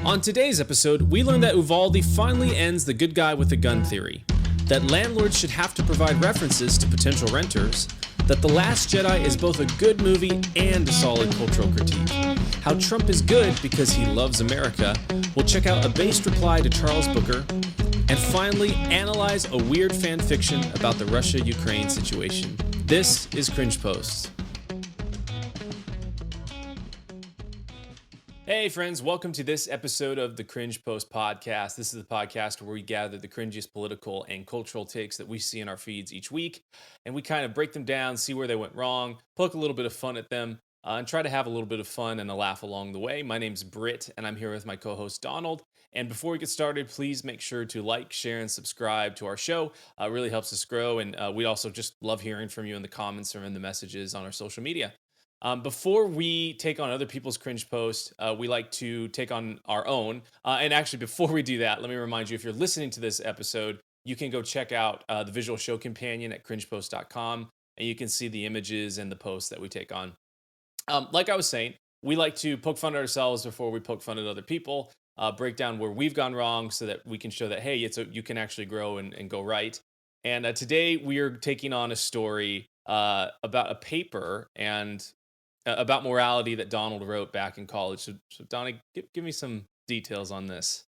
On today's episode, we learn that Uvalde finally ends the good guy with a gun theory, that landlords should have to provide references to potential renters, that The Last Jedi is both a good movie and a solid cultural critique, how Trump is good because he loves America, we'll check out a based reply to Charles Booker, and finally analyze a weird fan fiction about the Russia-Ukraine situation. This is Cringe Posts. Hey friends, welcome to this episode of the Cringe Post podcast. This is the podcast where we gather the cringiest political and cultural takes that we see in our feeds each week, and we kind of break them down, see where they went wrong, poke a little bit of fun at them, and try to have a little bit of fun and a laugh along the way. My name's Britt, and I'm here with my co-host Donald. And before we get started, please make sure to like, share, and subscribe to our show. It really helps us grow, and we also just love hearing from you in the comments or in the messages on our social media. Before we take on other people's cringe posts, we like to take on our own. And actually, before we do that, let me remind you, if you're listening to this episode, you can go check out the visual show companion at cringepost.com, and you can see the images and the posts that we take on. Like I was saying, we like to poke fun at ourselves before we poke fun at other people, break down where we've gone wrong so that we can show that, hey, you can actually grow and go right. And today we are taking on a story about a paper and about morality that Donald wrote back in college. So Donnie, give me some details on this.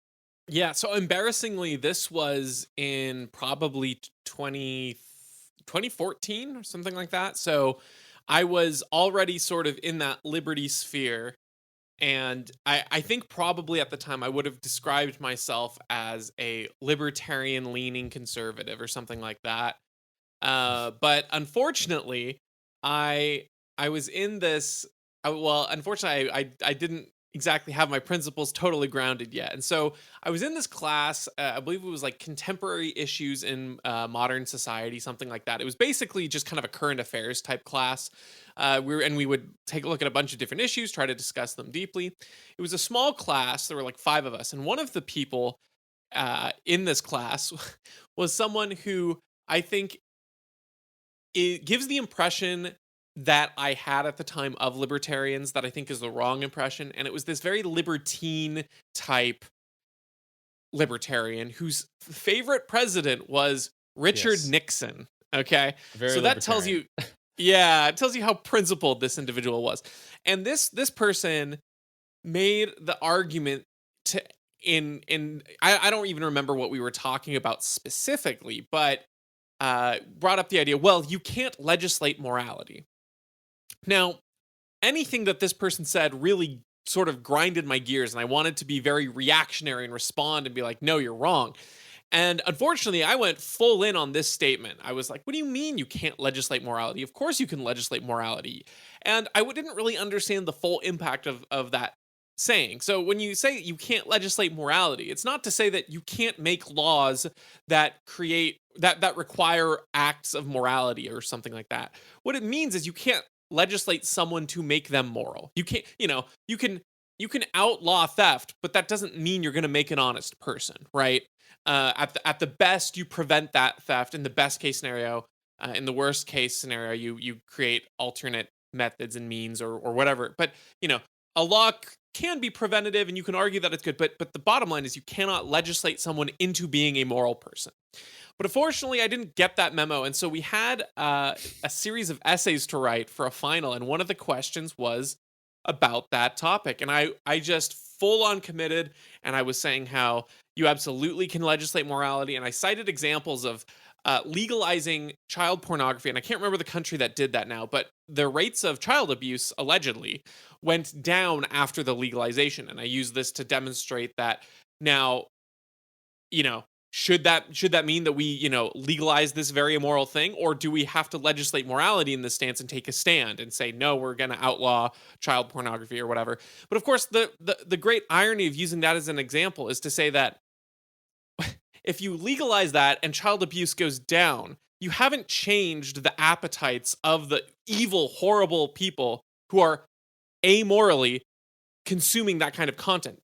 Yeah, so embarrassingly, this was in probably 2014 or something like that. So I was already sort of in that liberty sphere. And I think probably at the time I would have described myself as a libertarian-leaning conservative or something like that. But unfortunately, I was in this, unfortunately, I didn't exactly have my principles totally grounded yet. And so I was in this class, I believe it was like contemporary issues in modern society, something like that. It was basically just kind of a current affairs type class. We would take a look at a bunch of different issues, try to discuss them deeply. It was a small class. There were like 5 of us. And one of the people in this class was someone who I think it gives the impression that I had at the time of libertarians that I think is the wrong impression. And it was this very libertine type libertarian whose favorite president was Richard Nixon. Okay. So that tells you, it tells you how principled this individual was. And this person made the argument I don't even remember what we were talking about specifically, but brought up the idea, well, you can't legislate morality. Now, anything that this person said really sort of grinded my gears, and I wanted to be very reactionary and respond and be like, no, you're wrong. And unfortunately, I went full in on this statement. I was like, what do you mean you can't legislate morality? Of course you can legislate morality. And I didn't really understand the full impact of that saying. So when you say you can't legislate morality, it's not to say that you can't make laws that create that require acts of morality or something like that. What it means is you can't legislate someone to make them moral. You can't, you can outlaw theft, but that doesn't mean you're going to make an honest person, right? At the best, you prevent that theft. In the best case scenario, in the worst case scenario, you create alternate methods and means or whatever. But a law can be preventative, and you can argue that it's good. But the bottom line is you cannot legislate someone into being a moral person. But unfortunately, I didn't get that memo. And so we had a series of essays to write for a final. And one of the questions was about that topic. And I just full on committed. And I was saying how you absolutely can legislate morality. And I cited examples of legalizing child pornography. And I can't remember the country that did that now. But the rates of child abuse, allegedly, went down after the legalization. And I used this to demonstrate that now, should that mean that we, legalize this very immoral thing, or do we have to legislate morality in this stance and take a stand and say, no, we're going to outlaw child pornography or whatever? But of course, the great irony of using that as an example is to say that if you legalize that and child abuse goes down, you haven't changed the appetites of the evil, horrible people who are amorally consuming that kind of content.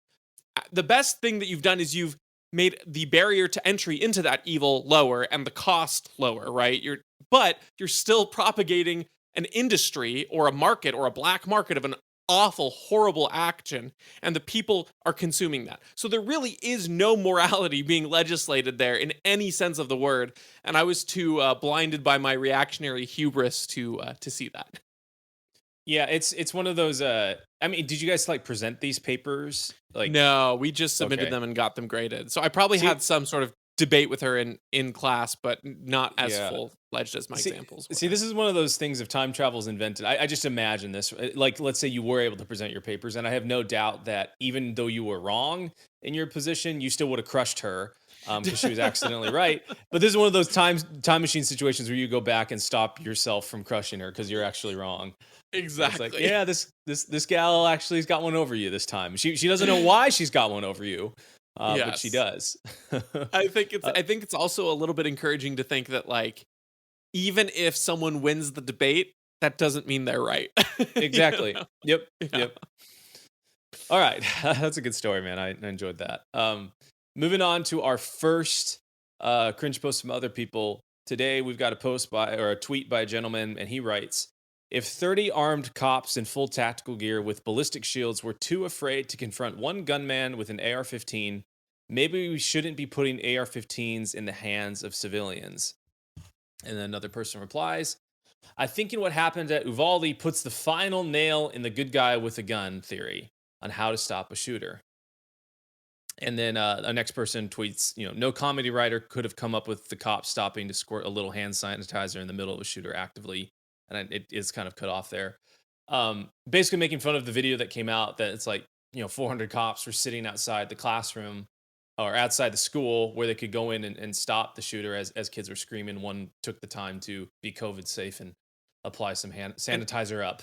The best thing that you've done is you've made the barrier to entry into that evil lower and the cost lower, right? But you're still propagating an industry or a market or a black market of an awful, horrible action, and the people are consuming that. So there really is no morality being legislated there in any sense of the word, and I was too blinded by my reactionary hubris to see that. Yeah, it's one of those. I mean, did you guys like present these papers? Like, No, we just submitted okay, them and got them graded. So I probably see, had some sort of debate with her in class, but not as yeah. full fledged as my See, examples see, were. this is one of those things. If time travel is invented, I just imagine this. Like, let's say you were able to present your papers, and I have no doubt that even though you were wrong in your position, you still would have crushed her because she was accidentally right. But this is one of those time machine situations where you go back and stop yourself from crushing her because you're actually wrong. And it's like, Exactly. yeah, this gal actually has got one over you this time. She doesn't know why she's got one over you, but she Yes. does. uh, I think it's also a little bit encouraging to think that, like, even if someone wins the debate, that doesn't mean they're right. You exactly. know? Yep. Yeah. Yep. All right, that's a good story, man. I enjoyed that. Moving on to our first cringe post from other people. Today, we've got a post by or a tweet by a gentleman, and he writes: "If 30 armed cops in full tactical gear with ballistic shields were too afraid to confront one gunman with an AR-15, maybe we shouldn't be putting AR-15s in the hands of civilians." And then another person replies: "I think in what happened at Uvalde puts the final nail in the good guy with a gun theory on how to stop a shooter." And then a next person tweets, no comedy writer could have come up with the cop stopping to squirt a little hand sanitizer in the middle of a shooter actively. And it is kind of cut off there. Basically making fun of the video that came out that it's like, 400 cops were sitting outside the classroom or outside the school where they could go in and stop the shooter as kids were screaming. One took the time to be COVID safe and apply some hand And sanitizer up.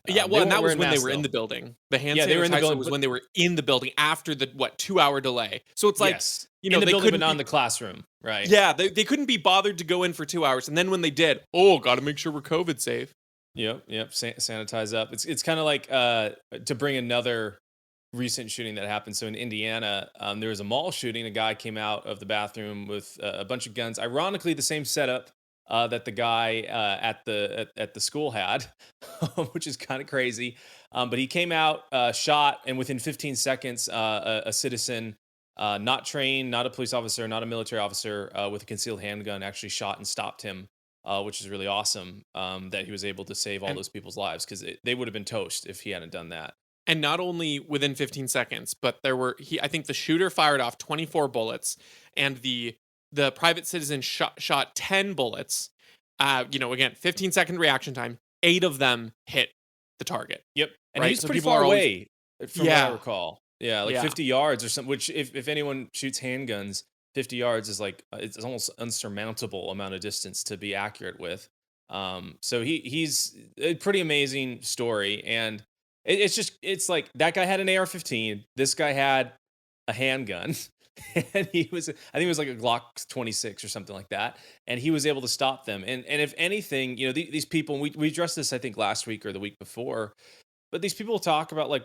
yeah, They well, and weren't that was wearing when they masks were in though. the building. The hand Yeah, they were in the sanitizer building, was but when they were in the building after the 2-hour delay. So it's like, yes, in the they building, but couldn't not in be the classroom, right? yeah, they couldn't be bothered to go in for 2 hours. And then when they did, oh, got to make sure we're COVID safe. Yep, yep. Sanitize up. It's kind of like to bring another recent shooting that happened. So in Indiana, there was a mall shooting. A guy came out of the bathroom with a bunch of guns. Ironically, the same setup that the guy at the school had, which is kind of crazy. But he came out, shot, and within 15 seconds, a citizen, not trained, not a police officer, not a military officer, with a concealed handgun, actually shot and stopped him. Which is really awesome that he was able to save all And those people's lives because they would have been toast if he hadn't done that. and not only within 15 seconds, but there were I think the shooter fired off 24 bullets, and the private citizen shot 10 bullets. Again, 15-second reaction time. 8 of them hit the target. Yep, and he Right? was So pretty people far are always away, from what I yeah, recall. Yeah, like yeah. 50 yards or something. Which, if anyone shoots handguns, 50 yards is like it's almost unsurmountable amount of distance to be accurate with. So he's a pretty amazing story, and it's like that guy had an AR-15. This guy had a handgun. And he was, I think it was like a Glock 26 or something like that, and he was able to stop them. And if anything, these people, and we addressed this I think last week or the week before, but these people talk about like,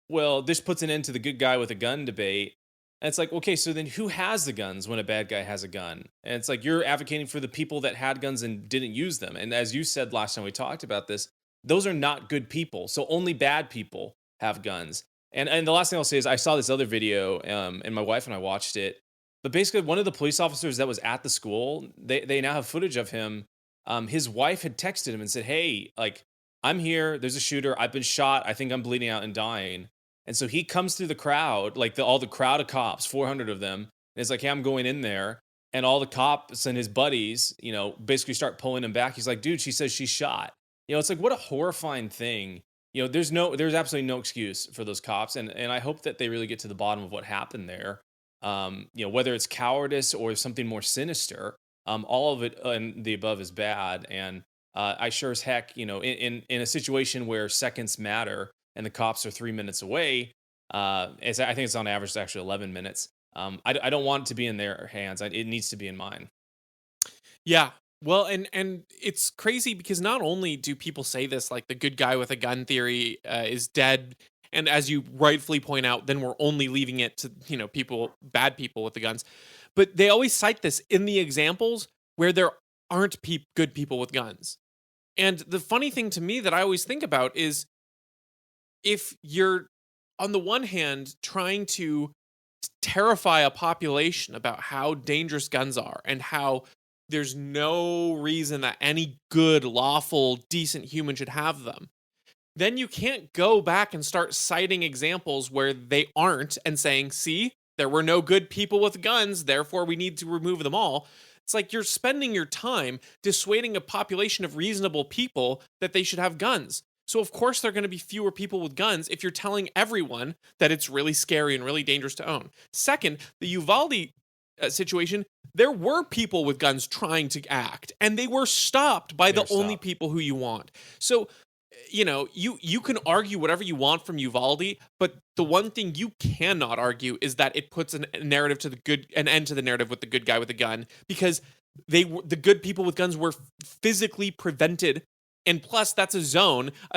well, this puts an end to the good guy with a gun debate. And it's like, okay, so then who has the guns when a bad guy has a gun? And it's like you're advocating for the people that had guns and didn't use them. And as you said last time we talked about this, those are not good people. So only bad people have guns. And the last thing I'll say is I saw this other video, and my wife and I watched it. But basically, one of the police officers that was at the school, they now have footage of him. His wife had texted him and said, "Hey, like I'm here. There's a shooter. I've been shot. I think I'm bleeding out and dying." And so he comes through the crowd, like all the crowd of cops, 400 of them. And it's like, "Hey, I'm going in there." And all the cops and his buddies, basically start pulling him back. He's like, "Dude, she says she's shot." It's like, what a horrifying thing. There's absolutely no excuse for those cops. And I hope that they really get to the bottom of what happened there. Whether it's cowardice or something more sinister, all of it and the above is bad. And I sure as heck, in a situation where seconds matter and the cops are 3 minutes away, I think it's on average actually 11 minutes. I don't want it to be in their hands. It needs to be in mine. Yeah. Well, and it's crazy because not only do people say this, like the good guy with a gun theory is dead, and as you rightfully point out, then we're only leaving it to bad people with the guns, but they always cite this in the examples where there aren't good people with guns. And the funny thing to me that I always think about is if you're on the one hand trying to terrify a population about how dangerous guns are and how there's no reason that any good, lawful, decent human should have them, then you can't go back and start citing examples where they aren't and saying, see, there were no good people with guns, therefore we need to remove them all. It's like you're spending your time dissuading a population of reasonable people that they should have guns. So, of course, there are going to be fewer people with guns if you're telling everyone that it's really scary and really dangerous to own. Second, the Uvalde situation, there were people with guns trying to act, and they were stopped by They the were only stopped. people who you want. So, you can argue whatever you want from Uvalde, but the one thing you cannot argue is that it puts an end to the narrative with the good guy with the gun, because the good people with guns were physically prevented, and plus that's a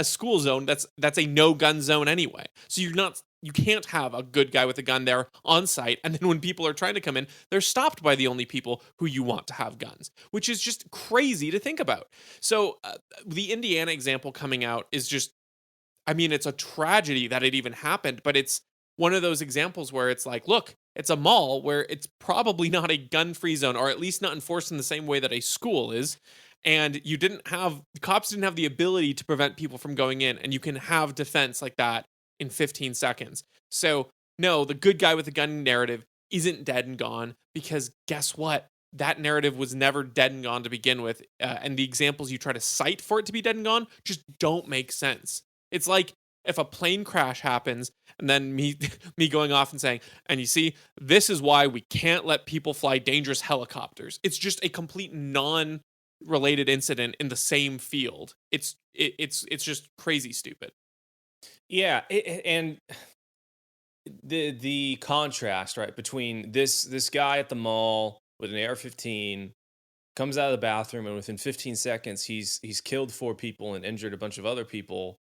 school zone that's a no gun zone anyway. So you can't have a good guy with a gun there on site, and then when people are trying to come in, they're stopped by the only people who you want to have guns, which is just crazy to think about. So the Indiana example coming out is just, I mean, it's a tragedy that it even happened, but it's one of those examples where it's like, look, it's a mall where it's probably not a gun-free zone, or at least not enforced in the same way that a school is. And the cops didn't have the ability to prevent people from going in, and you can have defense like that in 15 seconds. So, no, the good guy with the gun narrative isn't dead and gone, because guess what? That narrative was never dead and gone to begin with. And the examples you try to cite for it to be dead and gone just don't make sense. It's like if a plane crash happens and then me me going off and saying, and you see, this is why we can't let people fly dangerous helicopters. It's just a complete non-related incident in the same field. It's just crazy stupid. Yeah, and the contrast, right, between this guy at the mall with an AR-15 comes out of the bathroom, and within 15 seconds he's killed 4 people and injured a bunch of other people,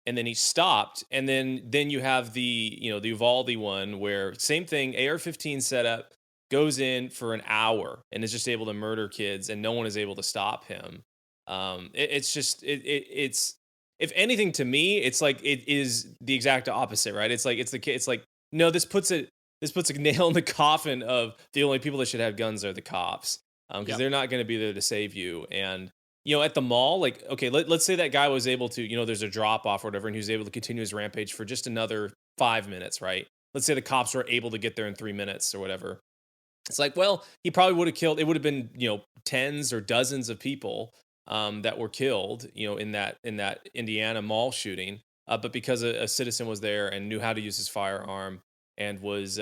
and then he stopped, and then you have the Uvalde one where same thing, AR-15 setup, goes in for an hour and is just able to murder kids, and no one is able to stop him. It's just it's, if anything, to me, it's like it is the exact opposite, right? It's like, no, this puts a nail in the coffin of the only people that should have guns are the cops, because Yep. they're not going to be there to save you. And at the mall, like, okay, let's say that guy was able to, there's a drop off or whatever, and he was able to continue his rampage for just another 5 minutes, right? Let's say the cops were able to get there in 3 minutes or whatever. It's like, well, he probably would have killed. It would have been, tens or dozens of people, that were killed, in that Indiana mall shooting. But because a citizen was there and knew how to use his firearm and was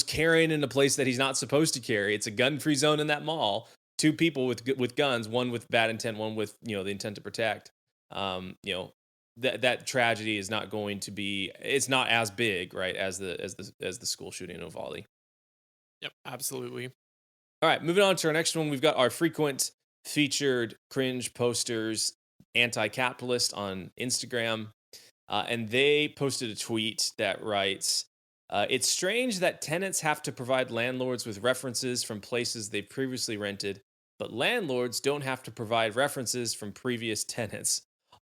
carrying in a place that he's not supposed to carry. It's a gun-free zone in that mall. 2 people with guns, one with bad intent, one with the intent to protect. That tragedy is not going to be. It's not as big, right, as the school shooting in Uvalde. Yep. Absolutely. All right, moving on to our next one. We've got our frequent featured cringe posters, anti-capitalist on Instagram, and they posted a tweet that writes, "It's strange that tenants have to provide landlords with references from places they've previously rented, but landlords don't have to provide references from previous tenants.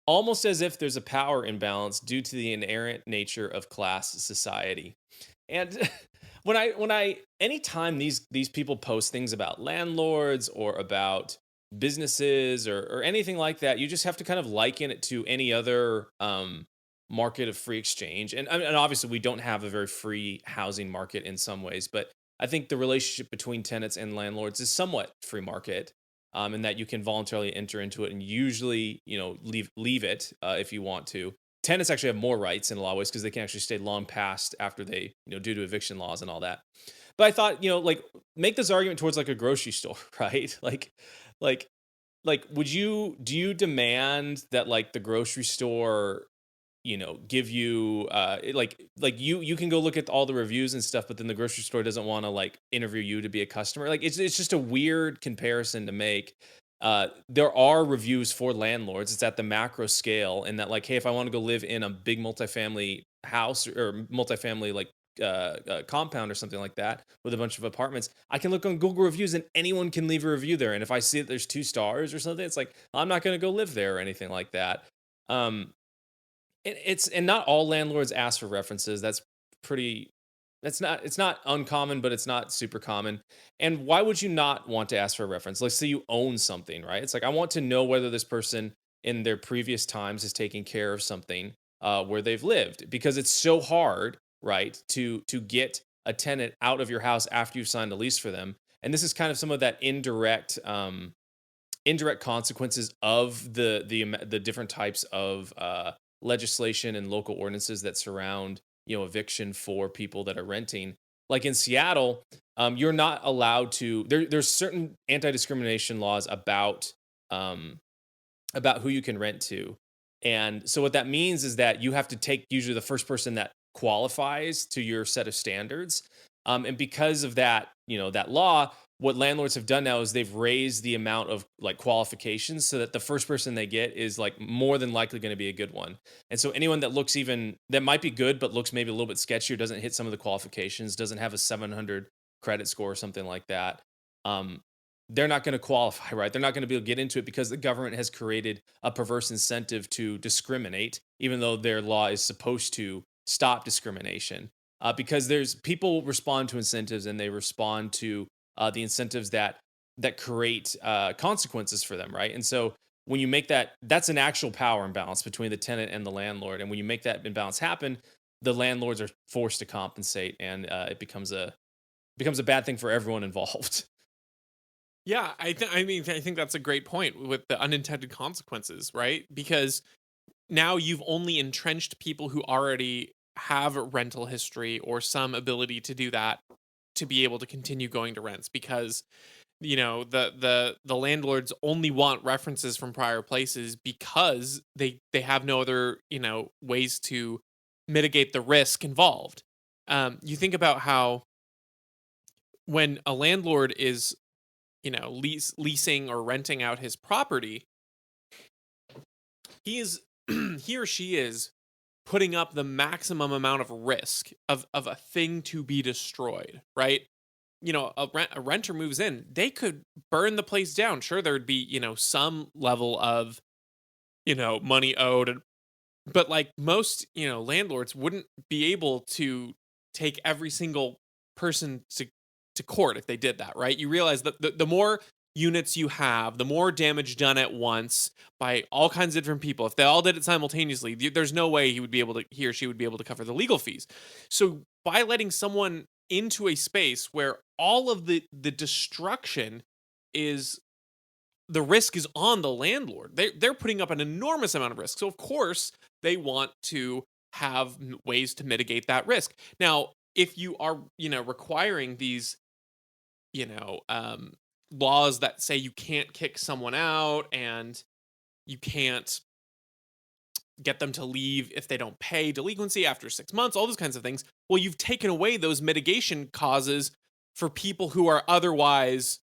Almost as if there's a power imbalance due to the inherent nature of class society." And when I anytime these people post things about landlords or about businesses or anything like that, you just have to kind of liken it to any other market of free exchange. And obviously we don't have a very free housing market in some ways, but I think the relationship between tenants and landlords is somewhat free market. In that you can voluntarily enter into it and usually, leave it if you want to. Tenants actually have more rights in a lot of ways because they can actually stay long past after they, due to eviction laws and all that. But I thought, like, make this argument towards like a grocery store, right? Like, would you do you demand that like the grocery store, give you like you can go look at all the reviews and stuff, but then the grocery store doesn't want to like interview you to be a customer? Like it's just a weird comparison to make. There are reviews for landlords. It's at the macro scale, in that, like, hey, if I want to go live in a big multifamily house or multifamily like compound or something like that with a bunch of apartments, I can look on Google reviews and anyone can leave a review there. And if I see that there's 2 stars or something, it's like I'm not going to go live there or anything like that. Um, And not all landlords ask for references. That's pretty it's not uncommon, but it's not super common. And why would you not want to ask for a reference? Let's say you own something, right? It's like I want to know whether this person in their previous times is taking care of something where they've lived, because it's so hard, right, to get a tenant out of your house after you've signed a lease for them. And this is kind of some of that indirect consequences of the different types of legislation and local ordinances that surround, eviction for people that are renting. Like in Seattle, you're not allowed to. There's certain anti-discrimination laws about who you can rent to. And so what that means is that you have to take usually the first person that qualifies to your set of standards. And because of that, that law, what landlords have done now is they've raised the amount of like qualifications so that the first person they get is like more than likely going to be a good one. And so anyone that looks even that might be good but looks maybe a little bit sketchy or doesn't hit some of the qualifications, doesn't have a 700 credit score or something like that, um, they're not going to qualify, right? They're not going to be able to get into it because the government has created a perverse incentive to discriminate, even though their law is supposed to stop discrimination. Because there's people respond to incentives and they respond to the incentives that create consequences for them, right? And so when you make that's an actual power imbalance between the tenant and the landlord. And when you make that imbalance happen, the landlords are forced to compensate, and it becomes a bad thing for everyone involved. Yeah, I mean, I think that's a great point with the unintended consequences, right? Because now you've only entrenched people who already have a rental history or some ability to do that to be able to continue going to rents, because the landlords only want references from prior places because they have no other ways to mitigate the risk involved. You think about how when a landlord is leasing or renting out his property, he is he or she is putting up the maximum amount of risk of a thing to be destroyed, right? A renter moves in, they could burn the place down. Sure, there'd be, some level of, money owed, but like most, landlords wouldn't be able to take every single person to court if they did that, right? You realize that the more units you have, the more damage done at once by all kinds of different people. If they all did it simultaneously, there's no way he or she would be able to cover the legal fees. So by letting someone into a space where all of the destruction is the risk is on the landlord. They're putting up an enormous amount of risk. So of course they want to have ways to mitigate that risk. Now, if you are, requiring these, you know, um, laws that say you can't kick someone out and you can't get them to leave if they don't pay delinquency after 6 months, all those kinds of things. Well, you've taken away those mitigation causes for people who are otherwise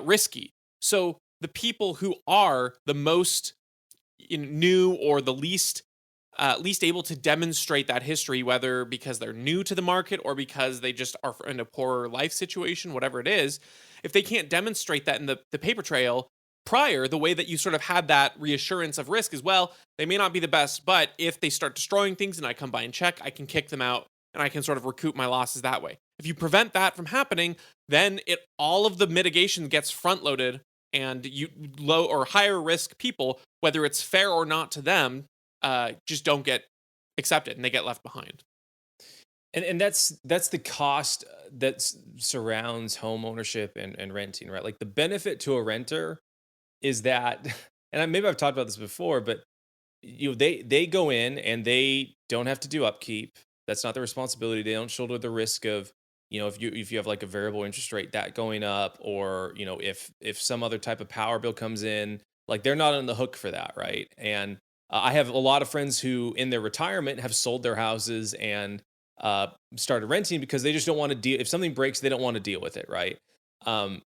risky. So the people who are the most new or the least able to demonstrate that history, whether because they're new to the market or because they just are in a poorer life situation, whatever it is, if they can't demonstrate that in the paper trail prior, the way that you sort of had that reassurance of risk is, well, they may not be the best, but if they start destroying things and I come by and check, I can kick them out and I can sort of recoup my losses that way. If you prevent that from happening, then all of the mitigation gets front loaded, and you low or higher risk people, whether it's fair or not to them, just don't get accepted and they get left behind. And that's the cost that surrounds home ownership and renting, right? Like the benefit to a renter is that, and maybe I've talked about this before, but they go in and they don't have to do upkeep. That's not their responsibility. They don't shoulder the risk of, if you have like a variable interest rate that going up, or if some other type of power bill comes in, like they're not on the hook for that, right? And I have a lot of friends who in their retirement have sold their houses and uh started renting because they just don't want to deal, if something breaks they don't want to deal with it, right? um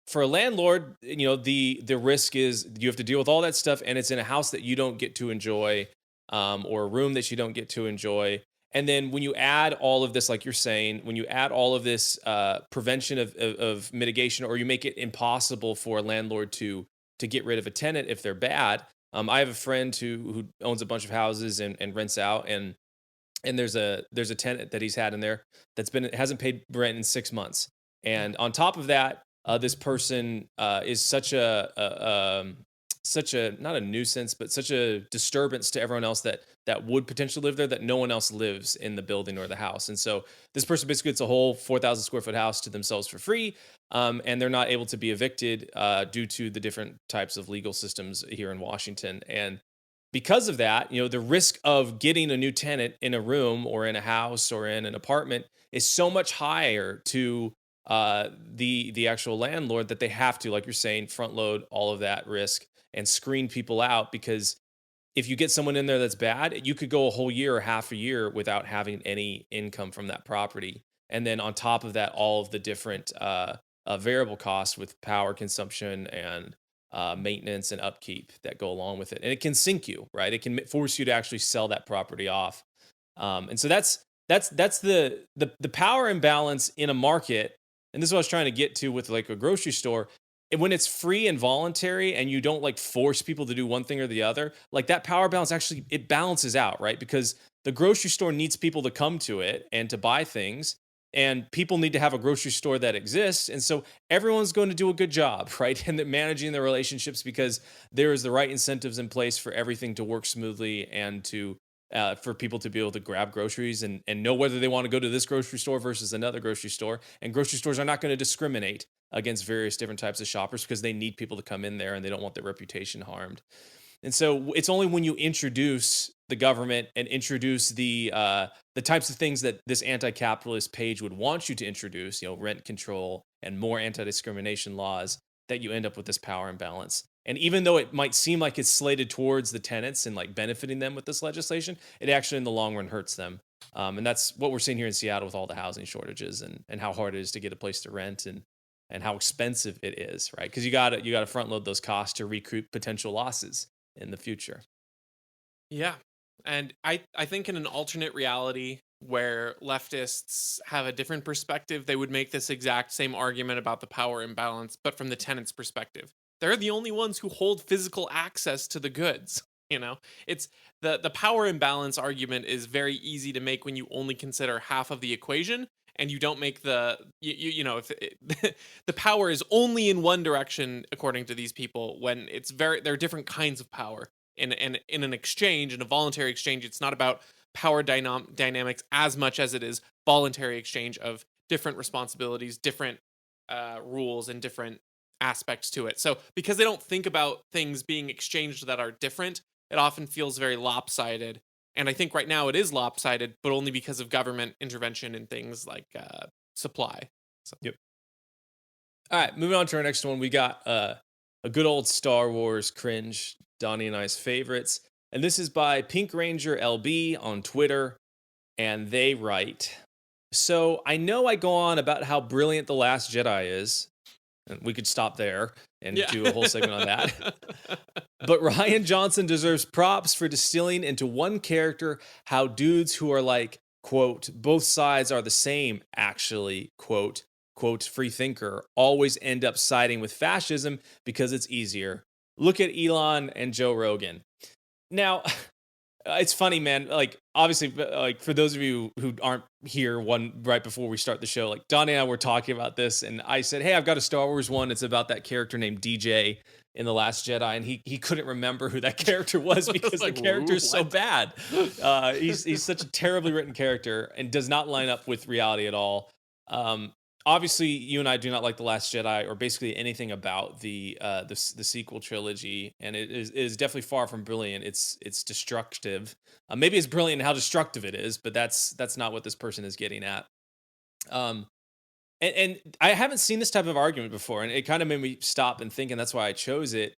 for a landlord, the risk is you have to deal with all that stuff, and it's in a house that you don't get to enjoy, or a room that you don't get to enjoy. And then when you add all of this, like you're saying, when you add all of this prevention of mitigation, or you make it impossible for a landlord to get rid of a tenant if they're bad, I have a friend who owns a bunch of houses and rents out, and there's a tenant that he's had in there that's been hasn't paid rent in 6 months, Yeah. and on top of that, this person is such a not a nuisance, but such a disturbance to everyone else that would potentially live there, that no one else lives in the building or the house. And so this person basically gets a whole 4,000 square foot house to themselves for free, and they're not able to be evicted due to the different types of legal systems here in Washington. And because of that, the risk of getting a new tenant in a room or in a house or in an apartment is so much higher to the actual landlord, that they have to, like you're saying, front load all of that risk and screen people out. Because if you get someone in there that's bad, you could go a whole year or half a year without having any income from that property. And then on top of that, all of the different variable costs with power consumption and maintenance and upkeep that go along with it. And it can sink you, right? It can force you to actually sell that property off. And so that's the power imbalance in a market. And this is what I was trying to get to with like a grocery store. When it's free and voluntary and you don't like force people to do one thing or the other, like that power balance actually it balances out, right? Because the grocery store needs people to come to it and to buy things, and people need to have a grocery store that exists. And so everyone's going to do a good job, right? And managing their relationships, because there is the right incentives in place for everything to work smoothly, and to for people to be able to grab groceries and know whether they want to go to this grocery store versus another grocery store. And grocery stores are not going to discriminate against various different types of shoppers, because they need people to come in there and they don't want their reputation harmed. And so it's only when you introduce the government and introduce the types of things that this anti-capitalist page would want you to introduce, rent control and more anti-discrimination laws, that you end up with this power imbalance. And even though it might seem like it's slated towards the tenants and like benefiting them with this legislation, it actually in the long run hurts them. And that's what we're seeing here in Seattle with all the housing shortages, and how hard it is to get a place to rent, and how expensive it is, right? Because you got to front load those costs to recoup potential losses in the future. Yeah. And I think in an alternate reality where leftists have a different perspective, they would make this exact same argument about the power imbalance, but from the tenant's perspective. They're the only ones who hold physical access to the goods. It's the power imbalance argument is very easy to make when you only consider half of the equation, and you don't make if the power is only in one direction according to these people, when there are different kinds of power in an exchange, in a voluntary exchange. It's not about power dynamics as much as it is voluntary exchange of different responsibilities, different rules, and different aspects to it. So because they don't think about things being exchanged that are different, it often feels very lopsided. And I think right now it is lopsided, but only because of government intervention in things like supply. So. Yep. All right, moving on to our next one. We got a good old Star Wars cringe, Donnie and I's favorites. And this is by Pink Ranger LB on Twitter. And they write, "So I know I go on about how brilliant The Last Jedi is, and we could stop there and Yeah. do a whole segment on that. But Ryan Johnson deserves props for distilling into one character how dudes who are like, quote, both sides are the same, actually, quote free thinker, always end up siding with fascism because it's easier. Look at Elon and Joe Rogan." Now, it's funny, man. Like, obviously, like for those of you who aren't here, right before we start the show, like Donnie and I were talking about this, and I said, "Hey, I've got a Star Wars one. It's about that character named DJ in The Last Jedi," and he couldn't remember who that character was because like, the character is so what? bad. He's such a terribly written character and does not line up with reality at all. Um, Obviously, you and I do not like The Last Jedi, or basically anything about the sequel trilogy, and it is definitely far from brilliant. It's destructive. Maybe it's brilliant in how destructive it is, but that's not what this person is getting at. Um, and I haven't seen this type of argument before, and it kind of made me stop and think, and that's why I chose it.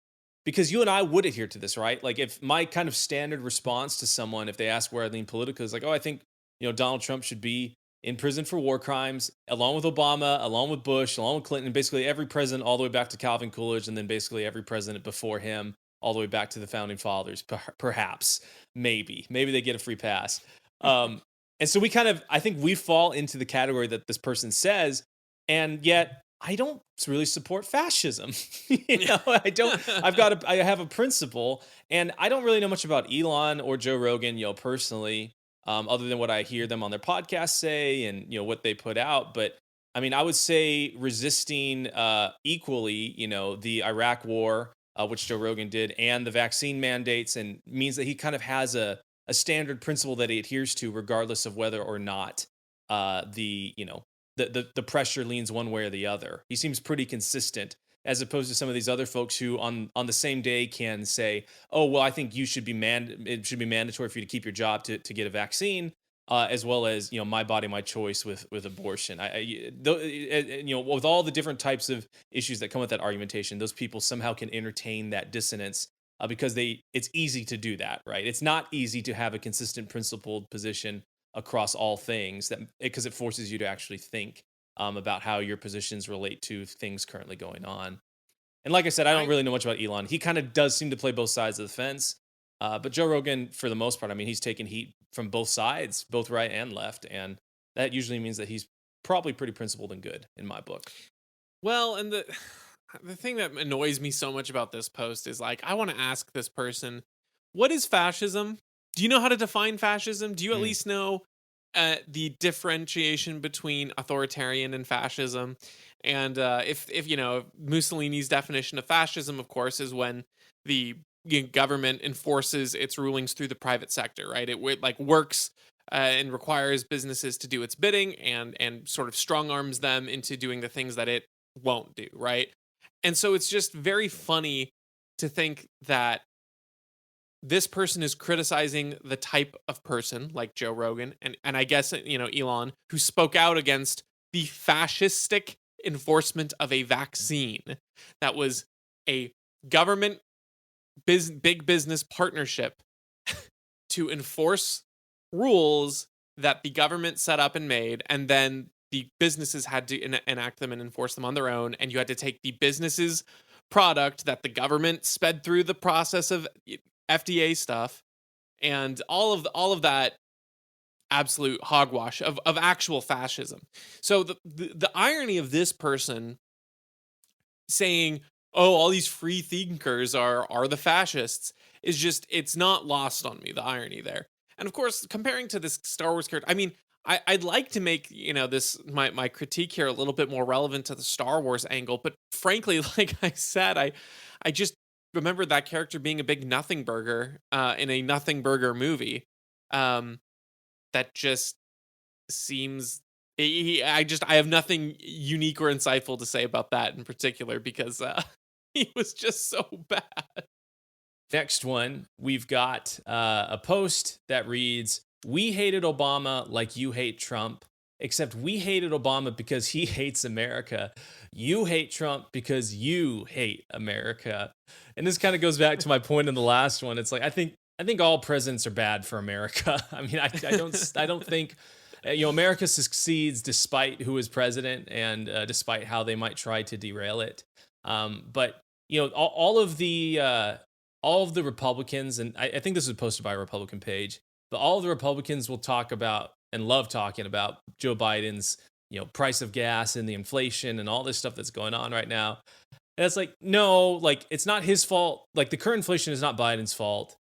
Because you and I would adhere to this, right? Like, if my kind of standard response to someone, if they ask where I lean politically, is like, "Oh, I think Donald Trump should be in prison for war crimes, along with Obama, along with Bush, along with Clinton, basically every president, all the way back to Calvin Coolidge, and then basically every president before him, all the way back to the founding fathers, perhaps, maybe they get a free pass." Um, and so I think we fall into the category that this person says, and yet I don't really support fascism. I don't. I have a principle, and I don't really know much about Elon or Joe Rogan, personally, other than what I hear them on their podcast say and what they put out. But I mean, I would say resisting equally, the Iraq War, which Joe Rogan did, and the vaccine mandates, and means that he kind of has a standard principle that he adheres to, regardless of whether or not the the pressure leans one way or the other. He seems pretty consistent, as opposed to some of these other folks who on the same day can say, "Oh, well, I think you should be it should be mandatory for you to keep your job to get a vaccine." As well as my body, my choice with abortion. With all the different types of issues that come with that argumentation, those people somehow can entertain that dissonance because it's easy to do that, right? It's not easy to have a consistent principled position across all things that because it forces you to actually think about how your positions relate to things currently going on. And like I said, I don't I really know much about Elon. He kind of does seem to play both sides of the fence. But Joe Rogan, for the most part, I mean, he's taken heat from both sides, both right and left, and that usually means that he's probably pretty principled and good in my book. Well, and the thing that annoys me so much about this post is like I want to ask this person, what is fascism? Do you know how to define fascism? Do you at Mm. least know the differentiation between authoritarian and fascism? And if Mussolini's definition of fascism, of course, is when the government enforces its rulings through the private sector, right? Like works and requires businesses to do its bidding and sort of strong arms them into doing the things that it won't do, right? And so it's just very funny to think that this person is criticizing the type of person like Joe Rogan and I guess Elon, who spoke out against the fascistic enforcement of a vaccine that was a government big business partnership to enforce rules that the government set up and made, and then the businesses had to enact them and enforce them on their own, and you had to take the business's product that the government sped through the process of FDA stuff and all of that absolute hogwash of actual fascism. So the irony of this person saying, "Oh, all these free thinkers are the fascists," is just it's not lost on me, the irony there. And of course, comparing to this Star Wars character, I mean, I'd like to make this my critique here a little bit more relevant to the Star Wars angle, but frankly, like I said, I just remember that character being a big nothing burger in a nothing burger movie. Um, that just seems I have nothing unique or insightful to say about that in particular because he was just so bad. Next one, we've got a post that reads, "We hated Obama like you hate Trump, except we hated Obama because he hates America. You hate Trump because you hate America." And this kind of goes back to my point in the last one. It's like I think all presidents are bad for America. I mean, I don't think America succeeds despite who is president and despite how they might try to derail it. But all of the Republicans, and I think this was posted by a Republican page, but all of the Republicans will talk about and love talking about Joe Biden's, price of gas and the inflation and all this stuff that's going on right now. And it's like, no, like it's not his fault. Like the current inflation is not Biden's fault.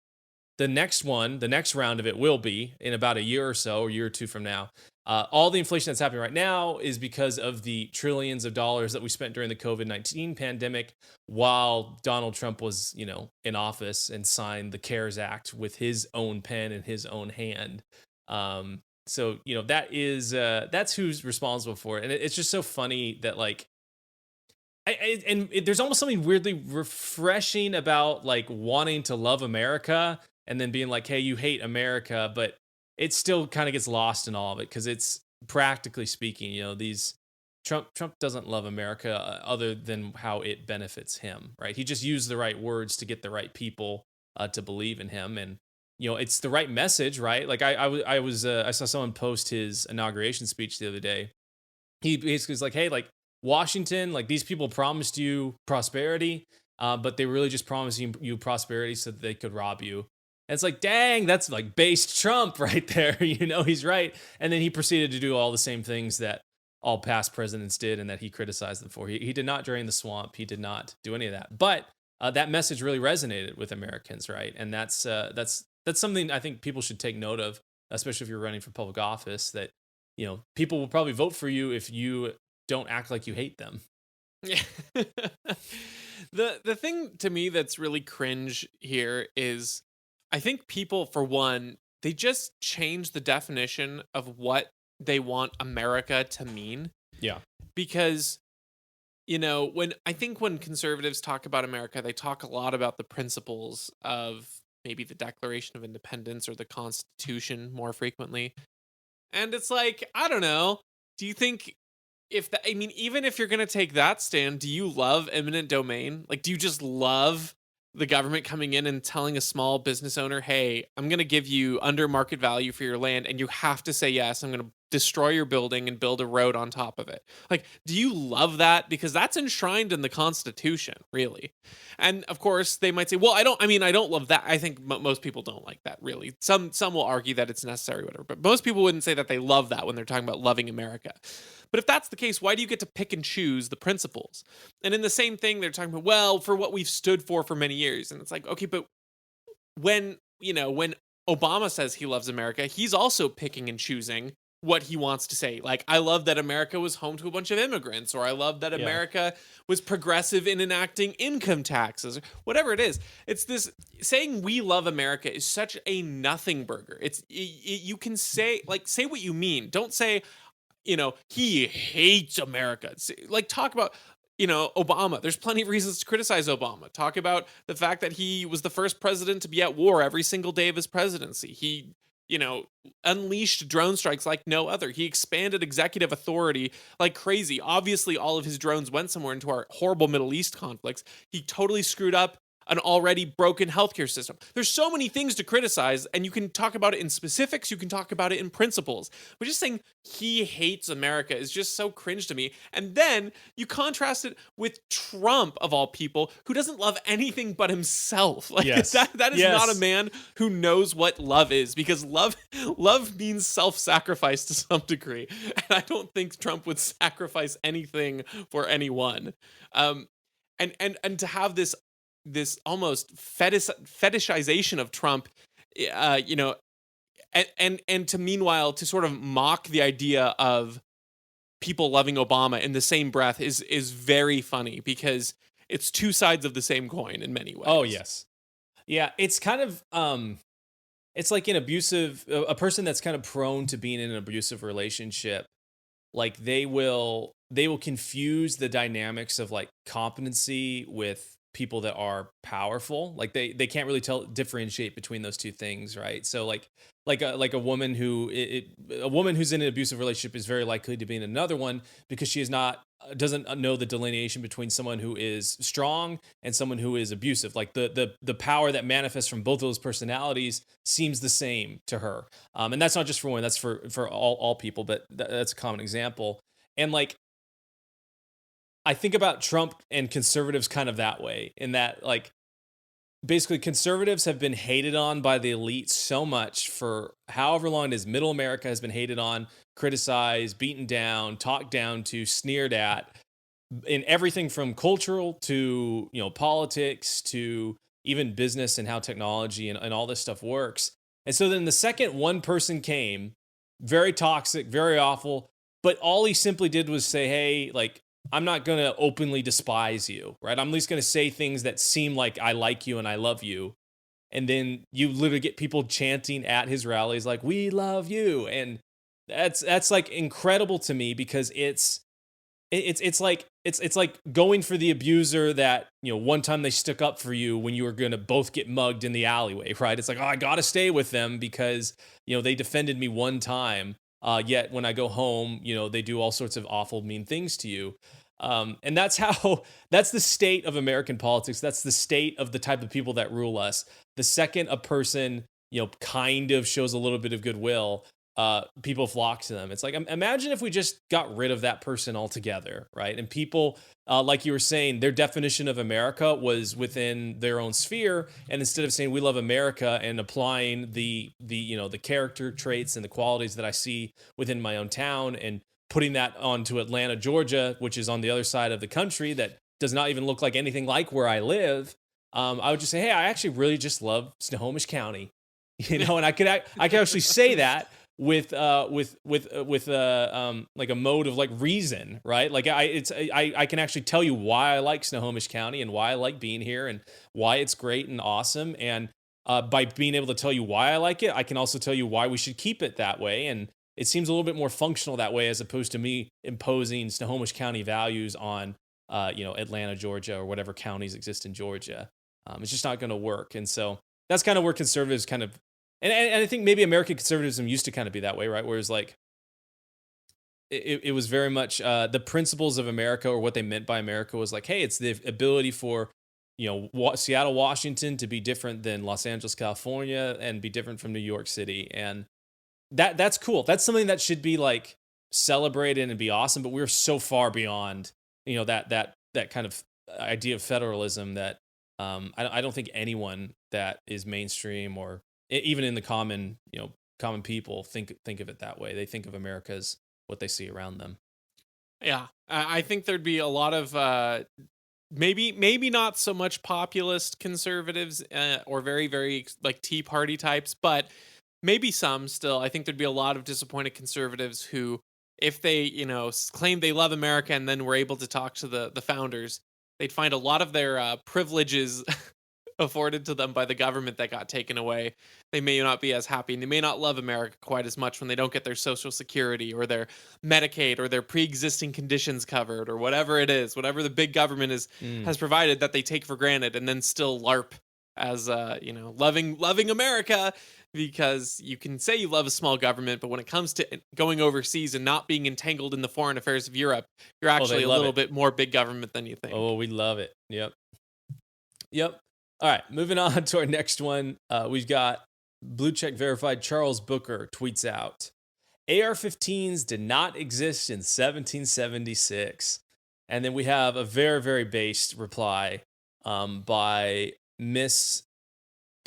The next one, the next round of it will be in about a year or so, a year or two from now. All the inflation that's happening right now is because of the trillions of dollars that we spent during the COVID-19 pandemic while Donald Trump was, in office and signed the CARES Act with his own pen and his own hand. That's who's responsible for it. And it's just so funny that like, there's almost something weirdly refreshing about like wanting to love America and then being like, hey, you hate America, but it still kind of gets lost in all of it because it's practically speaking, these Trump doesn't love America other than how it benefits him, right? He just used the right words to get the right people to believe in him, and it's the right message, right? Like I saw someone post his inauguration speech the other day. He basically was like, hey, like Washington, like these people promised you prosperity, but they really just promised you prosperity so that they could rob you. And it's like, dang, that's like based Trump right there. He's right. And then he proceeded to do all the same things that all past presidents did and that he criticized them for. He did not drain the swamp. He did not do any of that. But that message really resonated with Americans, right? And that's something I think people should take note of, especially if you're running for public office. That people will probably vote for you if you don't act like you hate them. Yeah. The thing to me that's really cringe here is I think people, for one, they just change the definition of what they want America to mean. Yeah. Because, when conservatives talk about America, they talk a lot about the principles of maybe the Declaration of Independence or the Constitution more frequently. And it's like, I don't know. Do you think even if you're going to take that stand, do you love eminent domain? Like, do you just love the government coming in and telling a small business owner, hey, I'm going to give you under market value for your land and you have to say yes. I'm going to destroy your building and build a road on top of it. Like, do you love that? Because that's enshrined in the Constitution, really. And of course, they might say, well, I don't love that. I think most people don't like that, really. Some will argue that it's necessary, whatever. But most people wouldn't say that they love that when they're talking about loving America. But if that's the case, why do you get to pick and choose the principles? And in the same thing, they're talking about, well, for what we've stood for many years. And it's like, okay, but when Obama says he loves America, he's also picking and choosing what he wants to say. Like, I love that America was home to a bunch of immigrants, or I love that Yeah. America was progressive in enacting income taxes, or whatever it is. It's this saying we love America is such a nothing burger. You can say what you mean. Don't say, he hates America. Like, talk about, Obama. There's plenty of reasons to criticize Obama. Talk about the fact that he was the first president to be at war every single day of his presidency. He, unleashed drone strikes like no other. He expanded executive authority like crazy. Obviously, all of his drones went somewhere into our horrible Middle East conflicts. He totally screwed up an already broken healthcare system. There's so many things to criticize, and you can talk about it in specifics, you can talk about it in principles. But just saying he hates America is just so cringe to me. And then you contrast it with Trump, of all people, who doesn't love anything but himself. Like, Yes. that is Yes. not a man who knows what love is, because love means self-sacrifice to some degree. And I don't think Trump would sacrifice anything for anyone. And to have this almost fetishization of Trump, and to meanwhile to sort of mock the idea of people loving Obama in the same breath is very funny, because it's two sides of the same coin in many ways. Oh yes. Yeah, it's kind of it's like a person that's kind of prone to being in an abusive relationship. Like, they will confuse the dynamics of like competency with people that are powerful. Like, they can't really differentiate between those two things, right? So like a woman a woman who's in an abusive relationship is very likely to be in another one, because she doesn't know the delineation between someone who is strong and someone who is abusive. Like, the power that manifests from both of those personalities seems the same to her. And that's not just for women, that's for all people, but that's a common example. And like, I think about Trump and conservatives kind of that way, in that, like, basically conservatives have been hated on by the elite so much for however long it is. Middle America has been hated on, criticized, beaten down, talked down to, sneered at, in everything from cultural to, politics to even business and how technology and all this stuff works. And so then the second one person came, very toxic, very awful, but all he simply did was say, hey, like, I'm not going to openly despise you, right? I'm at least going to say things that seem like I like you and I love you. And then you literally get people chanting at his rallies like, we love you. And that's like incredible to me, because it's like going for the abuser that, one time they stuck up for you when you were going to both get mugged in the alleyway, right? It's like, oh, I got to stay with them because, they defended me one time. Yet when I go home, they do all sorts of awful, mean things to you. And that's the state of American politics. That's the state of the type of people that rule us. The second a person, kind of shows a little bit of goodwill, people flock to them. It's like, imagine if we just got rid of that person altogether, right? And people, like you were saying, their definition of America was within their own sphere, and instead of saying we love America and applying the character traits and the qualities that I see within my own town and putting that onto Atlanta, Georgia, which is on the other side of the country that does not even look like anything like where I live, I would just say, hey, I actually really just love Snohomish County, and I could actually say that with like a mode of like reason, right? Like I can actually tell you why I like Snohomish County and why I like being here and why it's great and awesome. And by being able to tell you why I like it, I can also tell you why we should keep it that way. And it seems a little bit more functional that way as opposed to me imposing Snohomish County values on Atlanta, Georgia, or whatever counties exist in Georgia. It's just not going to work. And so that's kind of where conservatives kind of and I think maybe American conservatism used to kind of be that way, right? Whereas like it was very much the principles of America or what they meant by America was like, hey, it's the ability for Seattle, Washington to be different than Los Angeles, California, and be different from New York City, and that's cool. That's something that should be like celebrated and be awesome. But we're so far beyond that kind of idea of federalism that I don't think anyone that is mainstream or even in the common people think of it that way. They think of America as what they see around them. Yeah, I think there'd be a lot of maybe not so much populist conservatives or very very like Tea Party types, but maybe some still. I think there'd be a lot of disappointed conservatives who, if they claim they love America and then were able to talk to the founders, they'd find a lot of their privileges afforded to them by the government that got taken away. They may not be as happy, and they may not love America quite as much when they don't get their Social Security or their Medicaid or their pre-existing conditions covered or whatever it is, whatever the big government Mm. has provided that they take for granted, and then still LARP as loving America, because you can say you love a small government, but when it comes to going overseas and not being entangled in the foreign affairs of Europe, you're Oh, they actually a love little it. bit more big government than you think. Oh, we love it. Yep. Yep. All right, moving on to our next one. We've got blue check verified Charles Booker tweets out AR-15s did not exist in 1776. And then we have a very, very based reply by Miss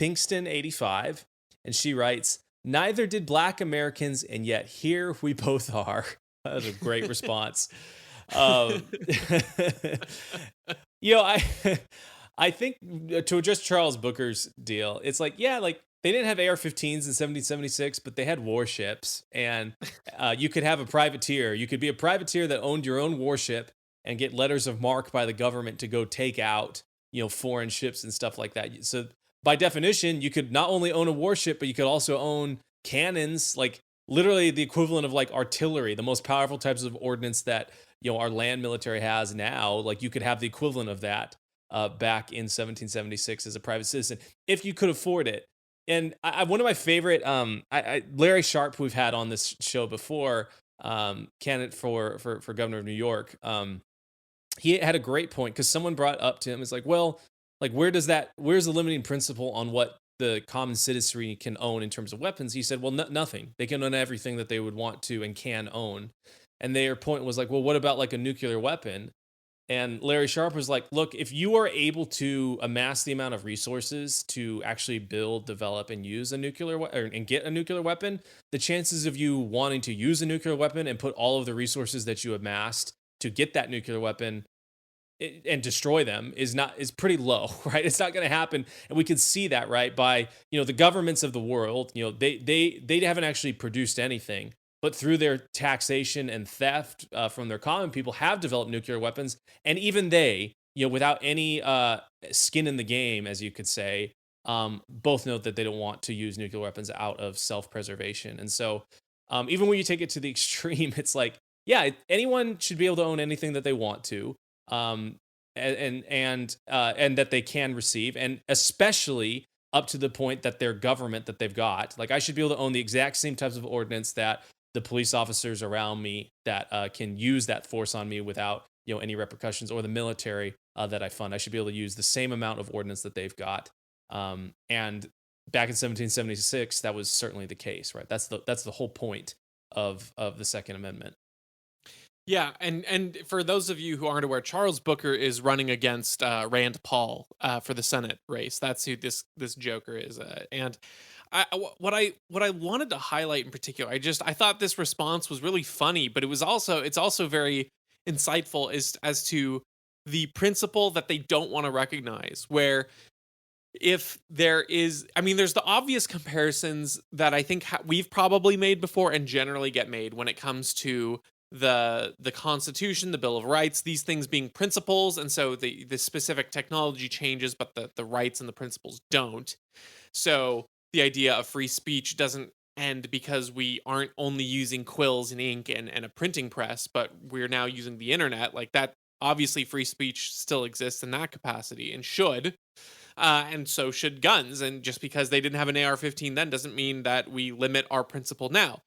Pinkston85. And she writes, neither did Black Americans, and yet here we both are. That was a great response. Um, I I think to address Charles Booker's deal, it's like, yeah, like they didn't have AR-15s in 1776, but they had warships, and you could have a privateer. You could be a privateer that owned your own warship and get letters of marque by the government to go take out, foreign ships and stuff like that. So by definition, you could not only own a warship, but you could also own cannons, like literally the equivalent of like artillery, the most powerful types of ordnance that our land military has now. Like you could have the equivalent of that back in 1776 as a private citizen if you could afford it. And one of my favorite, Larry Sharp, who we've had on this show before, candidate for governor of New York. He had a great point because someone brought up to him, it's like, well, like where's the limiting principle on what the common citizenry can own in terms of weapons? He said, well, nothing. They can own everything that they would want to and can own. And their point was like, well, what about like a nuclear weapon? And Larry Sharp was like, look, if you are able to amass the amount of resources to actually build, develop, and use a and get a nuclear weapon, the chances of you wanting to use a nuclear weapon and put all of the resources that you amassed to get that nuclear weapon and destroy them is pretty low, right? It's not going to happen, and we can see that, right? By the governments of the world, they haven't actually produced anything, but through their taxation and theft from their common people, have developed nuclear weapons, and even they, without any skin in the game, as you could say, both note that they don't want to use nuclear weapons out of self-preservation, and so even when you take it to the extreme, it's like, yeah, anyone should be able to own anything that they want to, and that they can receive, and especially up to the point that their government that they've got, like I should be able to own the exact same types of ordinance that the police officers around me that can use that force on me without any repercussions, or the military that I fund. I should be able to use the same amount of ordinance that they've got. And back in 1776, that was certainly the case, right? That's the whole point of the Second Amendment. Yeah, and for those of you who aren't aware, Charles Booker is running against Rand Paul for the Senate race. That's who this Joker is. And what I wanted to highlight in particular, I thought this response was really funny, but it's also very insightful as to the principle that they don't want to recognize. Where if there is, I mean, there's the obvious comparisons that I think we've probably made before and generally get made when it comes to the Constitution, the Bill of Rights, these things being principles, and so the specific technology changes, but the rights and the principles don't. So the idea of free speech doesn't end because we aren't only using quills and ink and a printing press, but we're now using the internet. Like that, obviously, free speech still exists in that capacity and should. And so should guns. And just because they didn't have an AR-15 then doesn't mean that we limit our principle now.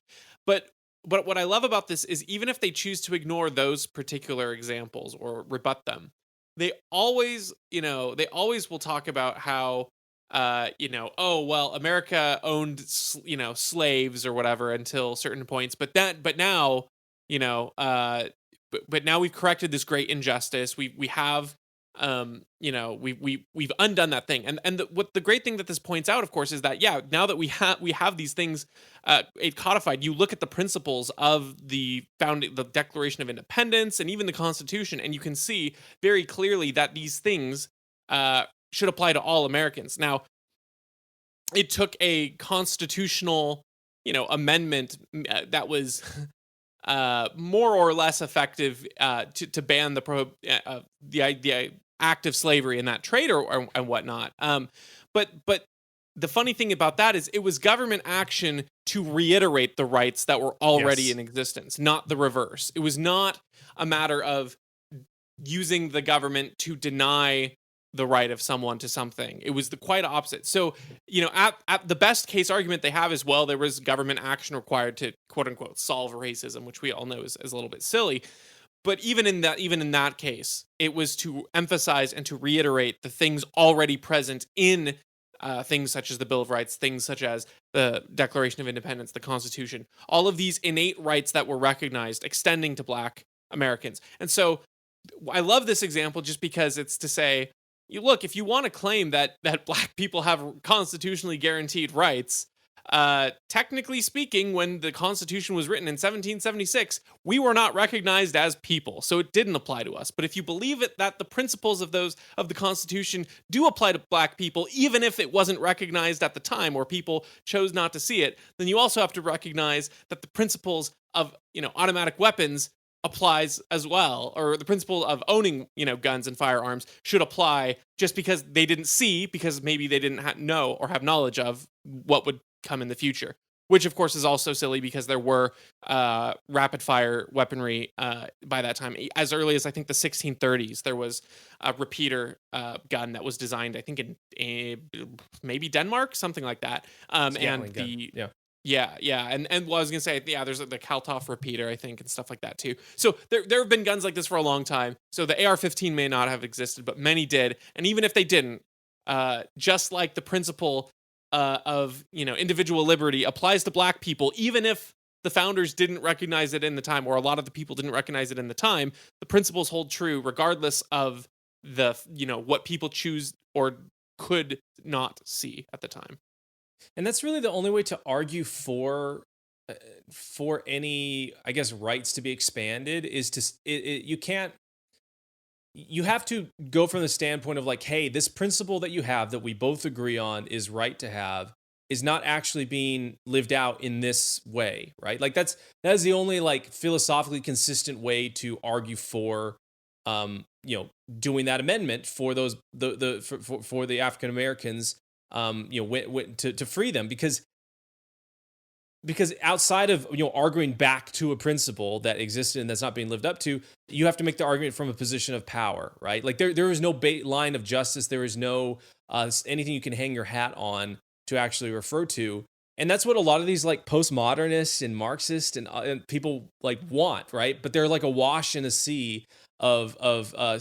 But what I love about this is even if they choose to ignore those particular examples or rebut them, they always will talk about how oh well, America owned slaves or whatever until certain points, but now you know but now we've corrected this great injustice. We have we've undone that thing. And what the great thing that this points out, of course, is that yeah, now that we have these things it codified, you look at the principles of the Declaration of Independence and even the Constitution, and you can see very clearly that these things should apply to all Americans. Now, it took a constitutional amendment that was more or less effective to ban the act of slavery and that trade and whatnot. But the funny thing about that is it was government action to reiterate the rights that were already Yes. in existence, not the reverse. It was not a matter of using the government to deny the right of someone to something. It was the quite opposite. So, at the best case argument they have is, well, there was government action required to quote unquote solve racism, which we all know is a little bit silly. But even in that case, it was to emphasize and to reiterate the things already present in things such as the Bill of Rights, things such as the Declaration of Independence, the Constitution, all of these innate rights that were recognized, extending to Black Americans. And so I love this example just because it's to say, you look, if you want to claim that Black people have constitutionally guaranteed rights, technically speaking, when the Constitution was written in 1776, we were not recognized as people, so it didn't apply to us. But if you believe it that the principles of the Constitution do apply to Black people, even if it wasn't recognized at the time or people chose not to see it, then you also have to recognize that the principles of automatic weapons applies as well, or the principle of owning guns and firearms should apply, just because they didn't see, because maybe they didn't know or have knowledge of what would come in the future, which of course is also silly because there were rapid fire weaponry by that time. As early as I think the 1630s, there was a repeater gun that was designed, I think in maybe Denmark, something like that. And Gatling gun. the Yeah. yeah, and what I was gonna say, yeah, there's the Kaltov repeater, I think, and stuff like that too. So there have been guns like this for a long time. So the AR-15 may not have existed, but many did. And even if they didn't, just like the principle of individual liberty applies to Black people, even if the founders didn't recognize it in the time, or a lot of the people didn't recognize it in the time, the principles hold true regardless of what people choose or could not see at the time. And that's really the only way to argue uh, for any, I guess, rights to be expanded is you can't, you have to go from the standpoint of like, hey, this principle that you have that we both agree on is right to have is not actually being lived out in this way, right? Like that is the only like philosophically consistent way to argue for doing that amendment for those for the African Americans to free them, because outside of arguing back to a principle that existed and that's not being lived up to, you have to make the argument from a position of power, right? Like there is no line of justice, there is no anything you can hang your hat on to actually refer to. And that's what a lot of these like postmodernists and Marxists and people like want, right? But they're like a wash in a sea of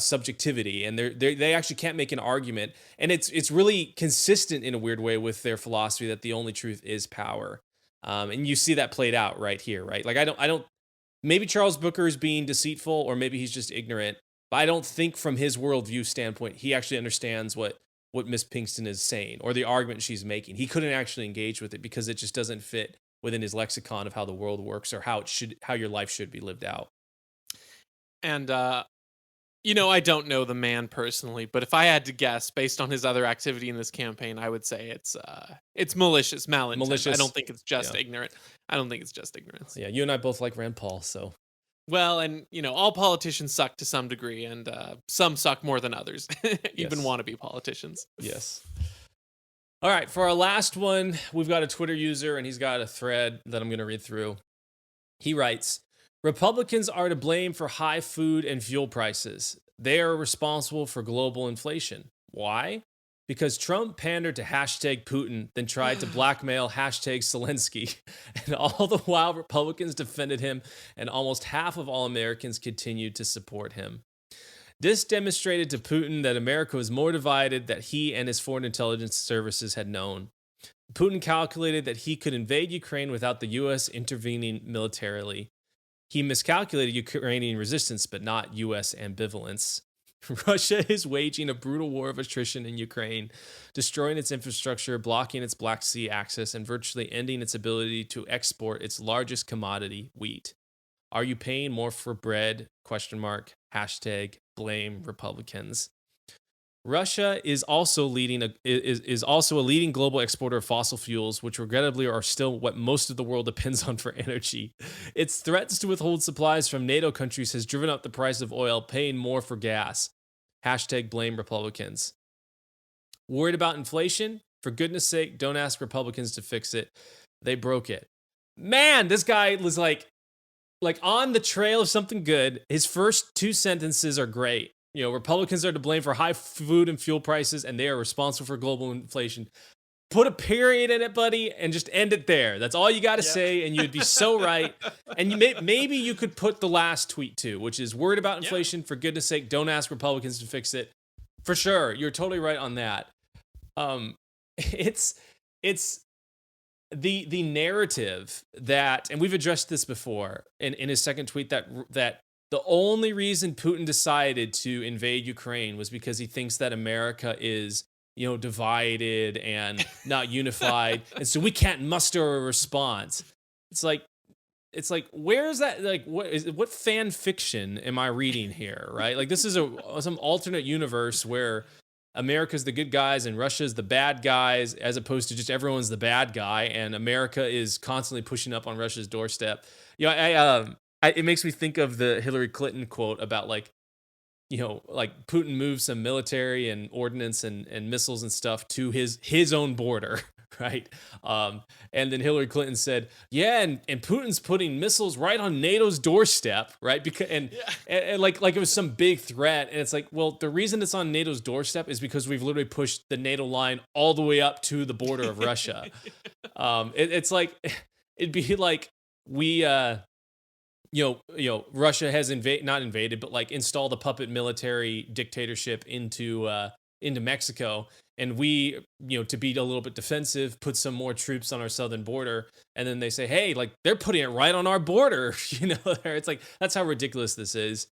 subjectivity, and they actually can't make an argument. And it's really consistent in a weird way with their philosophy that the only truth is power. And you see that played out right here, right? Like I don't maybe Charles Booker is being deceitful, or maybe he's just ignorant. But I don't think from his worldview standpoint, he actually understands what Miss Pinkston is saying or the argument she's making. He couldn't actually engage with it because it just doesn't fit within his lexicon of how the world works or how your life should be lived out. And I don't know the man personally, but if I had to guess based on his other activity in this campaign, I would say it's malicious, malintent. Malicious. I don't think it's just Yeah. ignorant. I don't think it's just ignorance. Yeah, you and I both like Rand Paul, so Well, and all politicians suck to some degree, and some suck more than others, even Yes. wannabe politicians. yes. All right, for our last one, we've got a Twitter user, and he's got a thread that I'm going to read through. He writes, Republicans are to blame for high food and fuel prices. They are responsible for global inflation. Why? Because Trump pandered to hashtag Putin, then tried to blackmail hashtag Zelensky. And all the while, Republicans defended him, and almost half of all Americans continued to support him. This demonstrated to Putin that America was more divided than he and his foreign intelligence services had known. Putin calculated that he could invade Ukraine without the U.S. intervening militarily. He miscalculated Ukrainian resistance, but not U.S. ambivalence. Russia is waging a brutal war of attrition in Ukraine, destroying its infrastructure, blocking its Black Sea access, and virtually ending its ability to export its largest commodity, wheat. Are you paying more for bread? ? Hashtag blame Republicans. Russia is also a leading global exporter of fossil fuels, which regrettably are still what most of the world depends on for energy. Its threats to withhold supplies from NATO countries has driven up the price of oil, paying more for gas. Hashtag blame Republicans. Worried about inflation? For goodness sake, don't ask Republicans to fix it. They broke it. Man, this guy was like on the trail of something good. His first two sentences are great. Republicans are to blame for high food and fuel prices, and they are responsible for global inflation. Put a period in it, buddy, and just end it there. That's all you got to say, and you'd be so right. And maybe you could put the last tweet too, which is worried about inflation. For goodness sake, don't ask Republicans to fix it. For sure, you're totally right on that. It's the narrative that, and we've addressed this before in his second tweet, that the only reason Putin decided to invade Ukraine was because he thinks that America is, divided and not unified, and so we can't muster a response. It's like, where's that? Like, what fan fiction am I reading here? Right? Like, this is some alternate universe where America's the good guys and Russia's the bad guys, as opposed to just everyone's the bad guy, and America is constantly pushing up on Russia's doorstep. It makes me think of the Hillary Clinton quote about like Putin moved some military and ordnance and missiles and stuff to his own border, right? And then Hillary Clinton said, yeah, and Putin's putting missiles right on NATO's doorstep, right? Because and like it was some big threat, and it's like, well, the reason it's on NATO's doorstep is because we've literally pushed the NATO line all the way up to the border of Russia. It's like it'd be like we Russia has not invaded, but like installed a puppet military dictatorship into Mexico, and we, to be a little bit defensive, put some more troops on our southern border, and then they say, hey, like they're putting it right on our border, It's like, that's how ridiculous this is.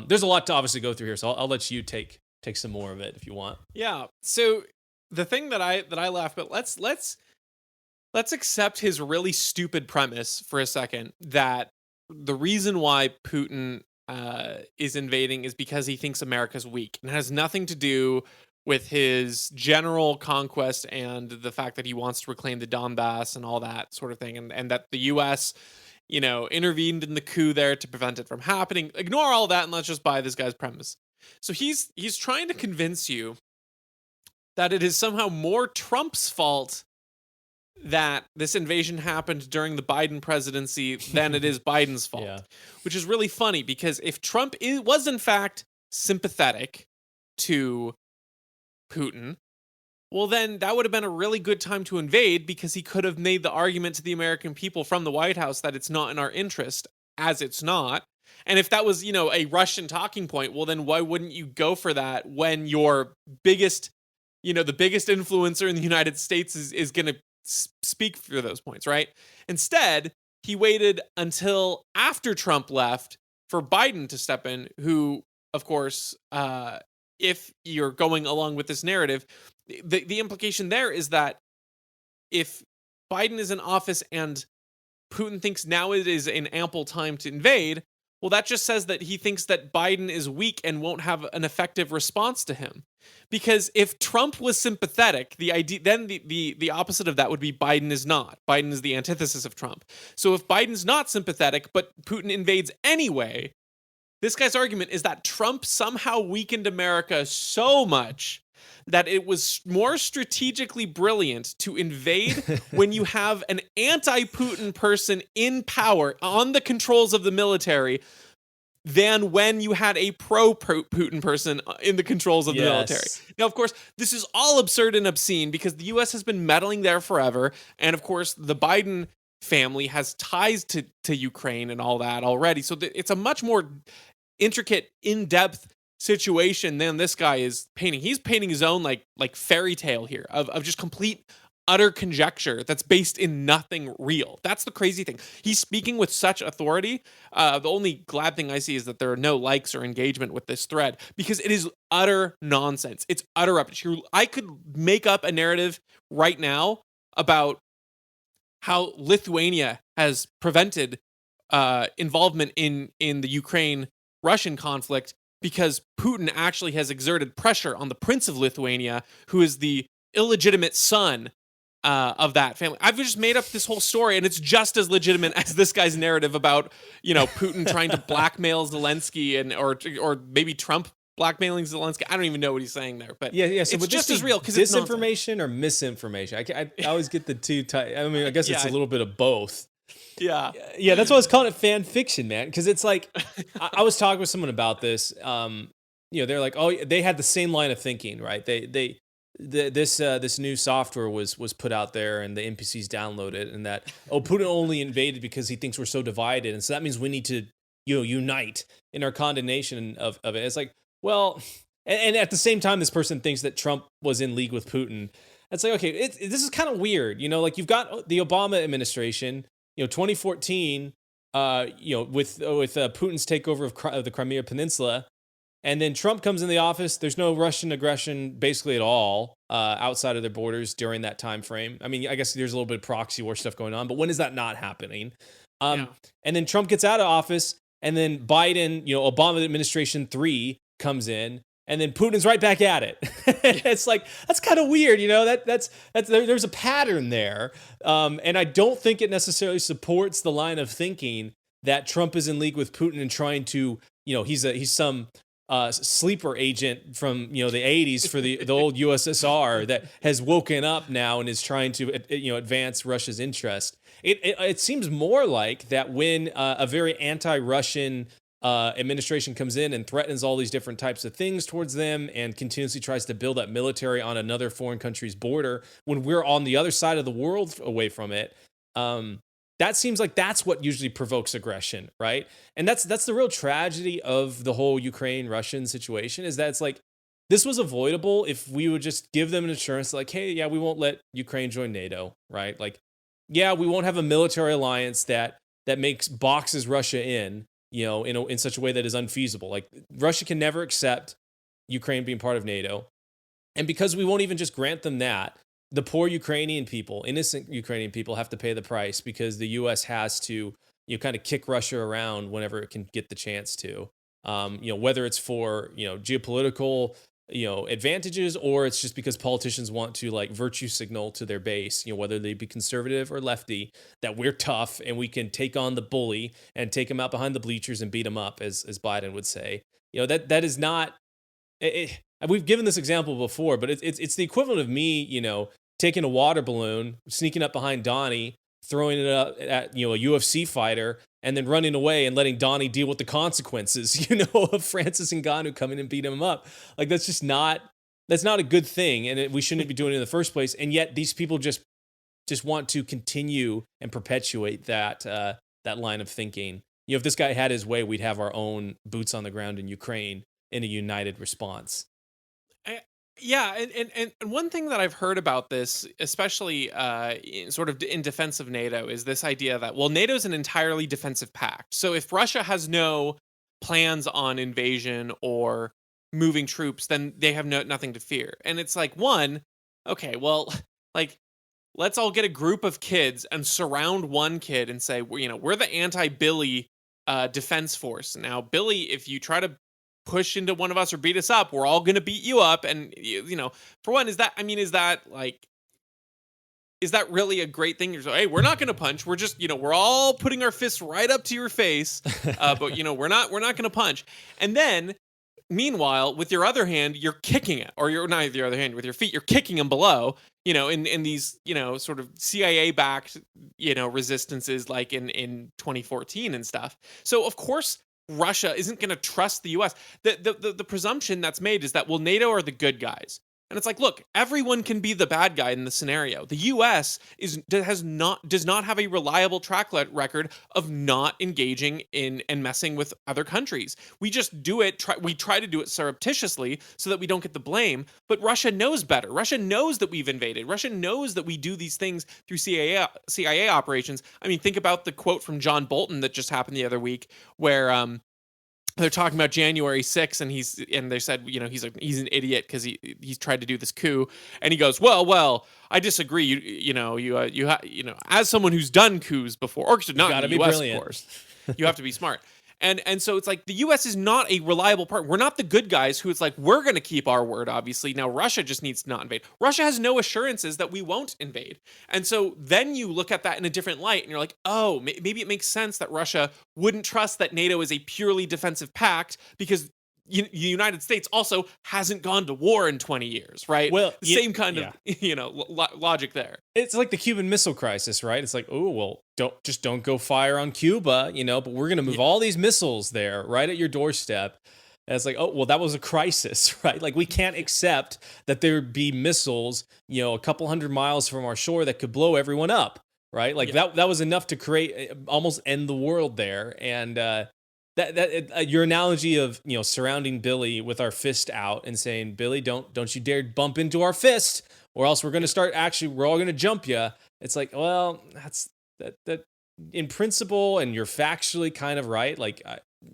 There's a lot to obviously go through here, so I'll let you take some more of it if you want. Yeah. So the thing that I laugh at, let's accept his really stupid premise for a second, that the reason why Putin is invading is because he thinks America's weak, and it has nothing to do with his general conquest and the fact that he wants to reclaim the Donbass and all that sort of thing, and that the U.S. intervened in the coup there to prevent it from happening. Ignore all that and let's just buy this guy's premise. So he's trying to convince you that it is somehow more Trump's fault that this invasion happened during the Biden presidency than it is Biden's fault. Yeah. Which is really funny, because if Trump was in fact sympathetic to Putin, well, then that would have been a really good time to invade, because he could have made the argument to the American people from the White House that it's not in our interest, as it's not. And if that was, a Russian talking point, well, then why wouldn't you go for that when your biggest, the biggest influencer in the United States is going to speak for those points, right? Instead, he waited until after Trump left for Biden to step in, who, of course, if you're going along with this narrative, the implication there is that if Biden is in office and Putin thinks now it is an ample time to invade, well, that just says that he thinks that Biden is weak and won't have an effective response to him. Because if Trump was sympathetic, the idea then the opposite of that would be Biden is not. Biden is the antithesis of Trump. So if Biden's not sympathetic, but Putin invades anyway, this guy's argument is that Trump somehow weakened America so much that it was more strategically brilliant to invade when you have an anti-Putin person in power on the controls of the military than when you had a pro-Putin person in the controls of the military. Now, of course, this is all absurd and obscene because the U.S. has been meddling there forever. And of course, the Biden family has ties to Ukraine and all that already. So it's a much more intricate, in-depth situation than this guy is painting. He's painting his own like fairy tale here of just complete utter conjecture that's based in nothing real. That's the crazy thing. He's speaking with such authority. The only glad thing I see is that there are no likes or engagement with this thread because it is utter nonsense. It's utter rubbish. I could make up a narrative right now about how Lithuania has prevented involvement in the Ukraine-Russian conflict because Putin actually has exerted pressure on the Prince of Lithuania, who is the illegitimate son of that family. I've just made up this whole story, and it's just as legitimate as this guy's narrative about, Putin trying to blackmail Zelensky or maybe Trump blackmailing Zelensky. I don't even know what he's saying there, but yeah. So it's just as real because it's disinformation or misinformation. I always get the two. I mean, I guess it's a little bit of both. Yeah. That's why I was calling it fan fiction, man. Because it's like I was talking with someone about this. They're like, oh, they had the same line of thinking, right? This new software was put out there, and the NPCs downloaded, and that Putin only invaded because he thinks we're so divided, and so that means we need to unite in our condemnation of it. It's like, well, and at the same time, this person thinks that Trump was in league with Putin. It's like, okay, this is kind of weird, like you've got the Obama administration. 2014, with Putin's takeover of the Crimea Peninsula, and then Trump comes in the office. There's no Russian aggression basically at all outside of their borders during that time frame. I mean, I guess there's a little bit of proxy war stuff going on, but when is that not happening? And then Trump gets out of office, and then Biden, Obama administration 3 comes in. And then Putin's right back at it. It's like, that's kind of weird, that's there's a pattern there. And I don't think it necessarily supports the line of thinking that Trump is in league with Putin and trying to, he's some sleeper agent from, the 80s for the old USSR that has woken up now and is trying to, advance Russia's interest. It seems more like that when a very anti-Russian administration comes in and threatens all these different types of things towards them and continuously tries to build up military on another foreign country's border when we're on the other side of the world away from it. That seems like that's what usually provokes aggression, right? And that's the real tragedy of the whole Ukraine-Russian situation is that it's like, this was avoidable if we would just give them an assurance like, hey, yeah, we won't let Ukraine join NATO, right? Like, yeah, we won't have a military alliance that boxes Russia in, in such a way that is unfeasible. Like, Russia can never accept Ukraine being part of NATO. And because we won't even just grant them that, the poor Ukrainian people, innocent Ukrainian people, have to pay the price because the U.S. has to, kind of kick Russia around whenever it can get the chance to. Whether it's for, geopolitical, advantages, or it's just because politicians want to like virtue signal to their base, whether they be conservative or lefty, that we're tough and we can take on the bully and take him out behind the bleachers and beat him up, as Biden would say. That is not. We've given this example before, but it's the equivalent of me, taking a water balloon, sneaking up behind Donnie, throwing it up at a UFC fighter, and then running away and letting Donnie deal with the consequences, of Francis Ngannou coming and beating him up. Like, that's not a good thing, and we shouldn't be doing it in the first place. And yet these people just want to continue and perpetuate that line of thinking. If this guy had his way, we'd have our own boots on the ground in Ukraine in a united response. Yeah, and one thing that I've heard about this, especially in defense of NATO, is this idea that, well, NATO's an entirely defensive pact. So if Russia has no plans on invasion or moving troops, then they have nothing to fear. And it's like, one, okay, well, like, let's all get a group of kids and surround one kid and say, we're the anti-Billy defense force. Now, Billy, if you try to push into one of us or beat us up, we're all going to beat you up. And for one, is that really a great thing? You're so, hey, we're not going to punch. We're just, we're all putting our fists right up to your face, but we're not going to punch. And then meanwhile, with your other hand, you're kicking it, or you're not with your other hand, with your feet, you're kicking them below, in these, sort of CIA backed, resistances like in 2014 and stuff. So of course, Russia isn't going to trust the US. The presumption that's made is that, well, NATO are the good guys. And it's like, look, everyone can be the bad guy in the scenario. The U.S. does not have a reliable track record of not engaging in and messing with other countries. We just do it. We try to do it surreptitiously so that we don't get the blame. But Russia knows better. Russia knows that we've invaded. Russia knows that we do these things through CIA operations. I mean, think about the quote from John Bolton that just happened the other week, where they're talking about January 6th, and they said, he's an idiot because he's tried to do this coup, and he goes, well, I disagree. As someone who's done coups before, or not Gotta in the be U.S. brilliant. of course, you have to be smart. And so it's like the U.S. is not a reliable partner. We're not the good guys who it's like, we're going to keep our word, obviously. Now, Russia just needs to not invade. Russia has no assurances that we won't invade. And so then you look at that in a different light and you're like, oh, maybe it makes sense that Russia wouldn't trust that NATO is a purely defensive pact because the United States also hasn't gone to war in 20 years, right? Well, The same kind of, logic there. It's like the Cuban Missile Crisis, right? It's like, oh well, don't go fire on Cuba, but we're gonna move all these missiles there, right at your doorstep. And it's like, oh well, that was a crisis, right? Like we can't accept that there be missiles, a couple hundred miles from our shore that could blow everyone up, right? Like that was enough to create almost end the world there. And your analogy of surrounding Billy with our fist out and saying, Billy, don't you dare bump into our fist, or else we're going to we're all going to jump you. It's like, well, that's that in principle, and you're factually kind of right. Like,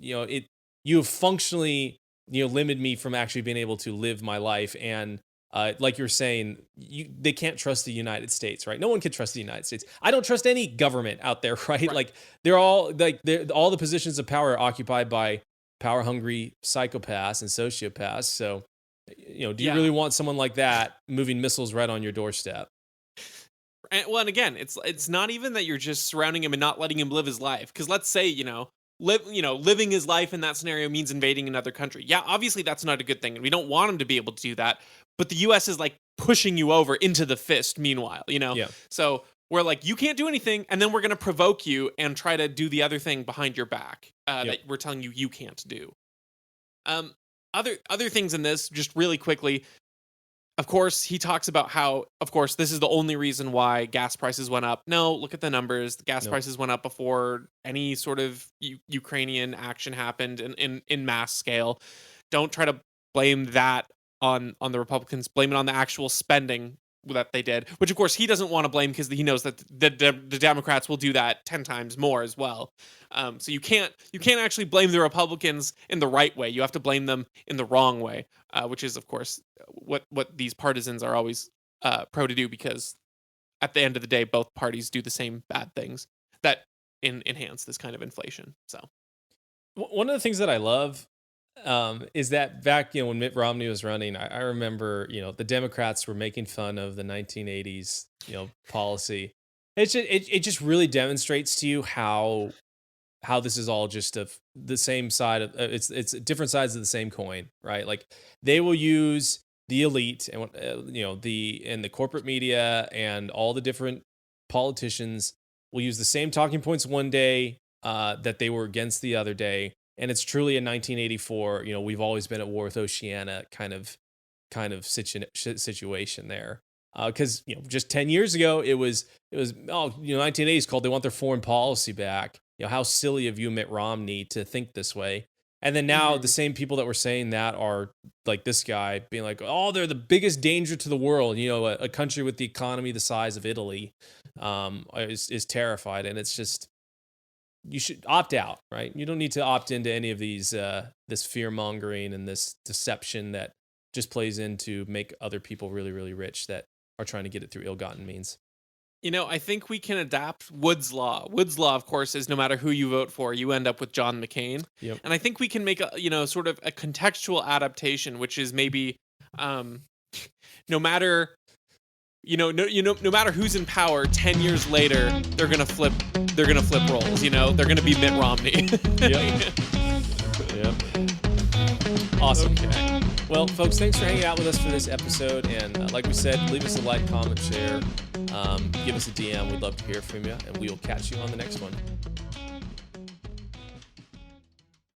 you have functionally, limited me from actually being able to live my life. And like you're saying, they can't trust the United States, right? No one can trust the United States. I don't trust any government out there, right? Like all the positions of power are occupied by power hungry psychopaths and sociopaths. So, do you really want someone like that moving missiles right on your doorstep? And again, it's not even that you're just surrounding him and not letting him live his life. Because let's say, living his life in that scenario means invading another country. Yeah, obviously that's not a good thing, and we don't want him to be able to do that. But the U.S. is like pushing you over into the fist. Meanwhile, Yeah. So we're like, you can't do anything, and then we're going to provoke you and try to do the other thing behind your back that we're telling you can't do. Other things in this, just really quickly. Of course, he talks about how, of course, this is the only reason why gas prices went up. No, look at the numbers. The gas prices went up before any sort of Ukrainian action happened in mass scale. Don't try to blame that on the Republicans. Blame it on the actual spending that they did, which of course he doesn't want to blame because he knows that the Democrats will do that 10 times more as well. So you can't actually blame the Republicans in the right way. You have to blame them in the wrong way, which is of course what these partisans are always pro to do, because at the end of the day, both parties do the same bad things that enhance this kind of inflation. So One of the things that I love is that back, when Mitt Romney was running, I remember, the Democrats were making fun of the 1980s, policy. It just really demonstrates to you how this is all just the same side of it's different sides of the same coin, right? Like they will use the elite and the corporate media and all the different politicians will use the same talking points one day that they were against the other day. And it's truly in 1984, we've always been at war with Oceania kind of situation there. Because just 10 years ago, it was 1980s called they want their foreign policy back. How silly of you, Mitt Romney, to think this way. And then now the Mhm. same people that were saying that are like this guy being like, oh, they're the biggest danger to the world. A country with the economy the size of Italy is terrified. And it's just, you should opt out, right? You don't need to opt into any of these, this fear mongering and this deception that just plays into make other people really, really rich that are trying to get it through ill-gotten means. I think we can adapt Wood's Law. Wood's Law, of course, is no matter who you vote for, you end up with John McCain. Yep. And I think we can make sort of a contextual adaptation, which is maybe, um, no matter, no matter who's in power, 10 years later, they're gonna flip roles. They're gonna be Mitt Romney. Yep. Yep. Awesome. Okay. Well, folks, thanks for hanging out with us for this episode. And like we said, leave us a like, comment, share, give us a DM. We'd love to hear from you, and we will catch you on the next one.